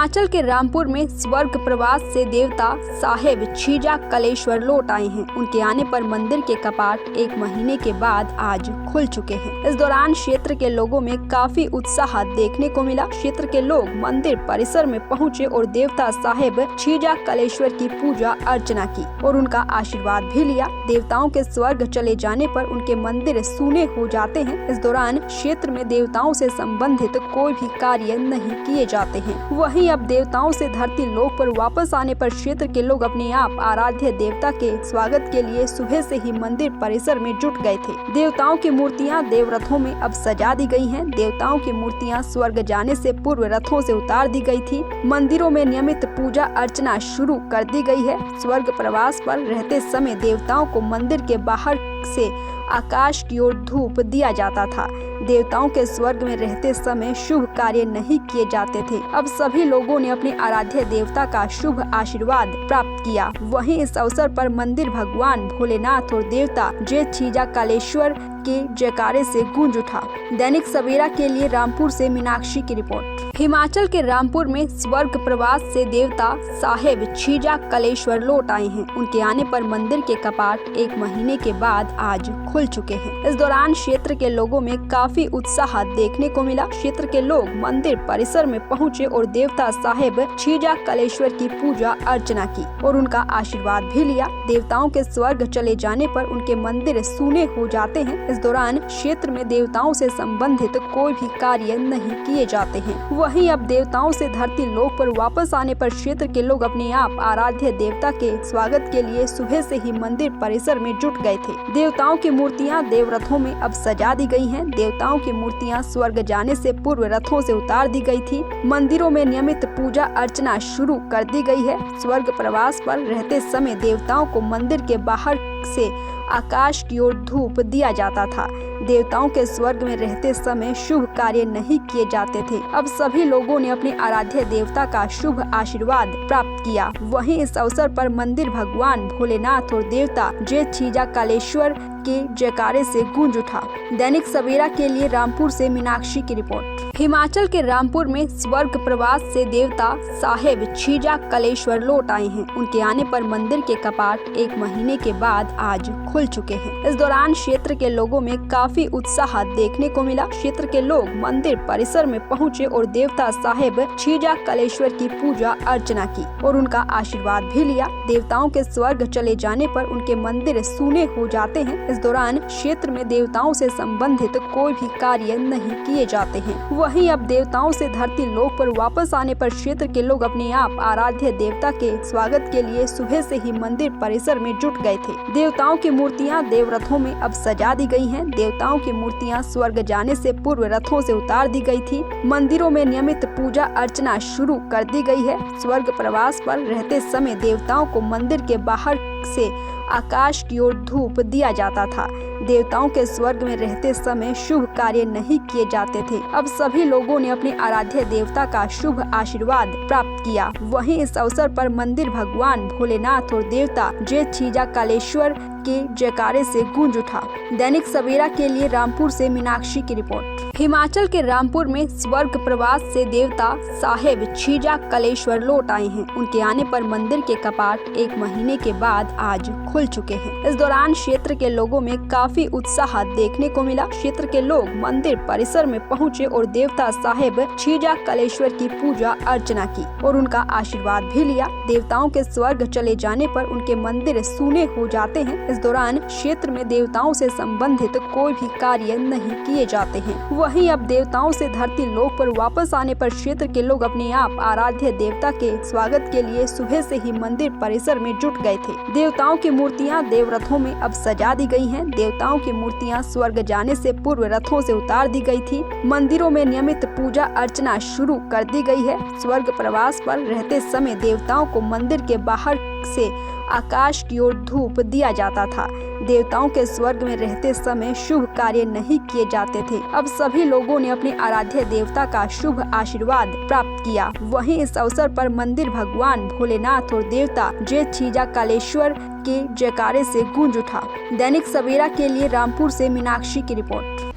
हिमाचल के रामपुर में स्वर्ग प्रवास से देवता साहेब छीजा कलेश्वर लौट आए हैं। उनके आने पर मंदिर के कपाट 1 महीने के बाद आज खुल चुके हैं। इस दौरान क्षेत्र के लोगों में काफी उत्साह देखने को मिला। क्षेत्र के लोग मंदिर परिसर में पहुंचे और देवता साहेब छीजा कलेश्वर की पूजा अर्चना की और उनका आशीर्वाद भी लिया। देवताओं के स्वर्ग चले जाने पर उनके मंदिर सूने हो जाते हैं। इस दौरान क्षेत्र में देवताओं से संबंधित कोई भी कार्य नहीं किए जाते हैं। वहीं अब देवताओं से धरती लोक पर वापस आने पर क्षेत्र के लोग अपने आप आराध्य देवता के स्वागत के लिए सुबह से ही मंदिर परिसर में जुट गए थे। देवताओं की मूर्तियां देवरथों में अब सजा दी गई हैं। देवताओं की मूर्तियां स्वर्ग जाने से पूर्व रथों से उतार दी गई थी। मंदिरों में नियमित पूजा अर्चना शुरू कर दी गई है। स्वर्ग प्रवास पर रहते समय देवताओं को मंदिर के बाहर से आकाश की ओर धूप दिया जाता था। देवताओं के स्वर्ग में रहते समय शुभ कार्य नहीं किए जाते थे। अब सभी लोगों ने अपने आराध्य देवता का शुभ आशीर्वाद प्राप्त किया। वहीं इस अवसर पर मंदिर भगवान भोलेनाथ और देवता जय छीजा कालेश्वर के जयकारे से गूंज उठा। दैनिक सवेरा के लिए रामपुर से मीनाक्षी की रिपोर्ट। हिमाचल के रामपुर में स्वर्ग प्रवास से देवता साहेब छीजा कलेश्वर लौट आए हैं। उनके आने पर मंदिर के कपाट 1 महीने के बाद आज खुल चुके हैं। इस दौरान क्षेत्र के लोगों में काफी उत्साह देखने को मिला। क्षेत्र के लोग मंदिर परिसर में पहुंचे और देवता साहेब छीजा कलेश्वर की पूजा अर्चना की और उनका आशीर्वाद भी लिया। देवताओं के स्वर्ग चले जाने पर उनके मंदिर सूने हो जाते हैं। इस दौरान क्षेत्र में देवताओं से संबंधित कोई भी कार्य नहीं किए जाते हैं। वहीं अब देवताओं से धरती लोक पर वापस आने पर क्षेत्र के लोग अपने आप आराध्य देवता के स्वागत के लिए सुबह से ही मंदिर परिसर में जुट गए थे। देवताओं की मूर्तियां देवरथों में अब सजा दी गई हैं। देवताओं की मूर्तियां स्वर्ग जाने से पूर्व रथों से उतार दी गई थी। मंदिरों में नियमित पूजा अर्चना शुरू कर दी गई है। स्वर्ग प्रवास पर रहते समय देवताओं को मंदिर के बाहर से आकाश की ओर धूप दिया जाता था। देवताओं के स्वर्ग में रहते समय शुभ कार्य नहीं किए जाते थे। अब सभी लोगों ने अपने आराध्य देवता का शुभ आशीर्वाद प्राप्त किया। वहीं इस अवसर पर मंदिर भगवान भोलेनाथ और देवता जय छीजा कालेश्वर के जयकारे से गूंज उठा। दैनिक सवेरा के लिए रामपुर से मीनाक्षी की रिपोर्ट। हिमाचल के रामपुर में स्वर्ग प्रवास से देवता साहेब छीजा कलेश्वर लौट आए हैं। उनके आने पर मंदिर के कपाट 1 महीने के बाद आज खुल चुके हैं। इस दौरान क्षेत्र के लोगों में काफी उत्साह देखने को मिला। क्षेत्र के लोग मंदिर परिसर में पहुंचे और देवता साहेब छीजा कलेश्वर की पूजा अर्चना की और उनका आशीर्वाद भी लिया। देवताओं के स्वर्ग चले जाने पर उनके मंदिर सूने हो जाते हैं। इस दौरान क्षेत्र में देवताओं से संबंधित कोई भी कार्य नहीं किए जाते हैं। वहीं अब देवताओं से धरती लोक पर वापस आने पर क्षेत्र के लोग अपने आप आराध्य देवता के स्वागत के लिए सुबह से ही मंदिर परिसर में जुट गए थे। देवताओं की मूर्तियां देवरथों में अब सजा दी गई हैं। देवताओं की मूर्तियां स्वर्ग जाने से पूर्व रथों से उतार दी गई थी। मंदिरों में नियमित पूजा अर्चना शुरू कर दी गई है। स्वर्ग प्रवास पर रहते समय देवताओं को मंदिर के बाहर से आकाश की ओर धूप दिया जाता था। देवताओं के स्वर्ग में रहते समय शुभ कार्य नहीं किए जाते थे। अब सभी लोगों ने अपने आराध्य देवता का शुभ आशीर्वाद प्राप्त किया। वहीं इस अवसर पर मंदिर भगवान भोलेनाथ और देवता जय छीजा कालेश्वर के जयकारे से गूंज उठा। दैनिक सवेरा के लिए रामपुर से मीनाक्षी की रिपोर्ट। हिमाचल के रामपुर में स्वर्ग प्रवास से देवता साहेब छीजा कलेश्वर लौट आए हैं। उनके आने पर मंदिर के कपाट 1 महीने के बाद आज खुल चुके हैं। इस दौरान क्षेत्र के लोगों में काफी उत्साह देखने को मिला। क्षेत्र के लोग मंदिर परिसर में पहुंचे और देवता साहेब छीजा कलेश्वर की पूजा अर्चना की और उनका आशीर्वाद भी लिया। देवताओं के स्वर्ग चले जाने पर उनके मंदिर सूने हो जाते हैं। इस दौरान क्षेत्र में देवताओं से संबंधित कोई भी कार्य नहीं किए जाते हैं। वहीं अब देवताओं से धरती लोक पर वापस आने पर क्षेत्र के लोग अपने आप आराध्य देवता के स्वागत के लिए सुबह से ही मंदिर परिसर में जुट गए थे। देवताओं की मूर्तियां देवरथों में अब सजा दी गई हैं। देवताओं की मूर्तियां स्वर्ग जाने से पूर्व रथों से उतार दी गई थी। मंदिरों में नियमित पूजा अर्चना शुरू कर दी गई है। स्वर्ग प्रवास पर रहते समय देवताओं को मंदिर के बाहर से आकाश की ओर धूप दिया जाता था। देवताओं के स्वर्ग में रहते समय शुभ कार्य नहीं किए जाते थे। अब सभी लोगों ने अपने आराध्य देवता का शुभ आशीर्वाद प्राप्त किया। वहीं इस अवसर पर मंदिर भगवान भोलेनाथ और देवता जय छीजा कालेश्वर के जयकारे से गूंज उठा। दैनिक सवेरा के लिए रामपुर से मीनाक्षी की रिपोर्ट।